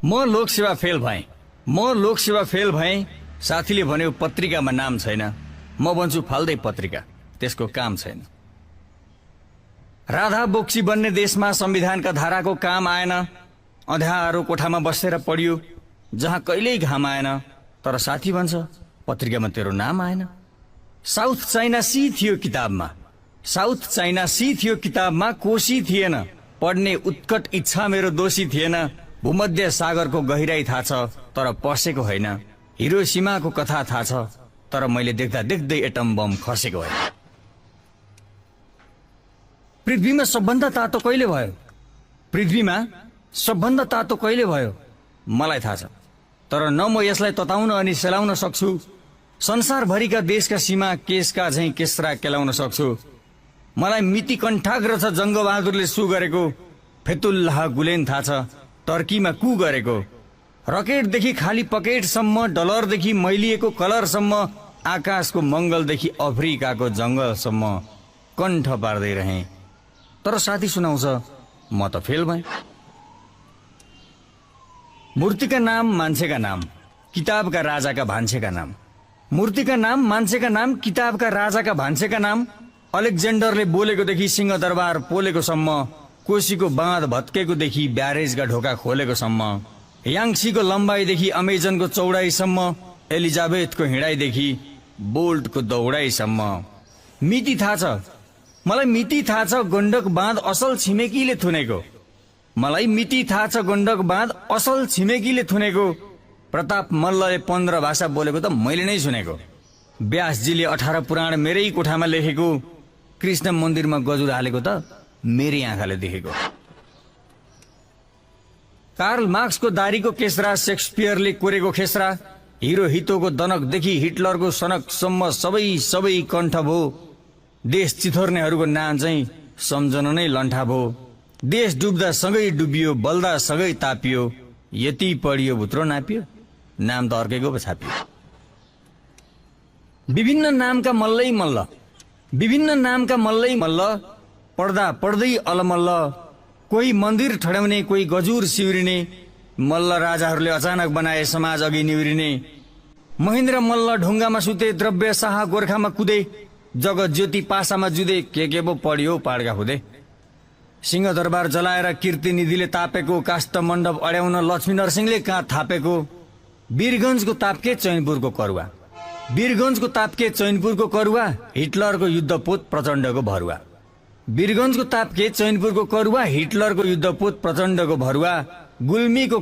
म लोकसेवा फेल भएँ। साथीले भन्यो पत्रिकामा नाम छैन। म भन्छु फाल्दै पत्रिका, त्यसको काम छैन। राधा बोक्सी बन्ने देशमा संविधानका धाराको काम आएन। अँध्यारो कोठामा बसेर पढियो जहाँ कहिल्यै घाम आएन। तर साथी भन्छ पत्रिकामा तेरो नाम आएन। साउथ चाइना सी थियो किताबमा, कोशी थिएन। पढ्ने उत्कट इच्छा मेरो दोषी थिएन। भूमध्य सागरको गहिराई थाहा छ तर पसेको होइन। हिरोसिमाको कथा थाहा छ तर मैले देख्दा देख्दै एटम बम खसेको होइन। पृथ्वीमा सबभन्दा तातो कहिले भयो? मलाई थाहा छ, तर न म यसलाई तताउन अनि सेलाउन सक्छु। संसारभरिका देशका सीमा केसका झैं केस्रा केलाउन सक्छु। मलाई मिति कण्ठाग्र छ जङ्गबहादुरले सु गरेको। फेतुल्लाह गुलेन थाहा छ टर्कीमा कु गरेको। रकेटदेखि खाली पकेटसम्म, डलरदेखि मैलिएको कलरसम्म, आकाशको मंगलदेखि अफ्रिकाको जंगलसम्म कण्ठ पार्दै रहे। तर साथी सुनाउँछ म त फेल भएँ। मूर्तिका नाम मान्छेका नाम, किताबका राजाका भान्सेका नाम। मूर्तिका नाम मान्छेका नाम, किताबका राजाका भान्सेका नाम। अलेक्जेन्डरले बोलेकोदेखि सिंहदरबार पोलेकोसम्म, कोशीको बाँध भत्केकोदेखि ब्यारेजका ढोका खोलेकोसम्म, याङ्सीको लम्बाइदेखि अमेजनको चौडाइसम्म, एलिजाबेथको हिँडाइदेखि बोल्टको दौडाइसम्म। मिति थाहा छ मलाई, मिति थाहा छ गण्डक बाँध असल छिमेकीले थुनेको। प्रताप मल्लले 15 भाषा बोलेको त मैले नै सुनेको। व्यासजीले 18 पुराण मेरै कोठामा लेखेको। कृष्ण मन्दिरमा गजुर हालेको त मेरै आँखाले देखेको। कार्ल मार्क्सको दारीको केसरा, शेक्सपियरले कोरेको खेसरा, हिरो हितोको दनकदेखि हिटलरको सनकसम्म सबै कण्ठ भो। देश चिथोर्नेहरूको नाम चाहिँ सम्झन नै लन्ठा भो। देश डुब्दा सँगै डुबियो, बल्दा सँगै तापियो। यति पढियो भुत्रो नापियो, नाम त अर्कैको पो छापियो। विभिन्न नामका मल्लै मल्ल, पढ्दा पढ्दै अलमल्ल। कोही मन्दिर ठड्याउने, कोही गजुर सिउरिने। मल्ल राजाहरूले अचानक बनाए समाज अघि निउरिने। महेन्द्र मल्ल ढुङ्गामा सुते, द्रव्य शाह गोर्खामा कुदे, जगत ज्योति पासामा जुदे। के पो पढ्यो पाडका खुदे। सिंहदरबार जलाएर कीर्ति निधिले तापेको, काष्ठ मण्डप अड्याउन लक्ष्मी नरसिंहले काँध थापेको। वीरगञ्जको तापके चैनपुरको करुवा, हिटलरको युद्धपोत प्रचण्डको भरुवा। गुल्मीको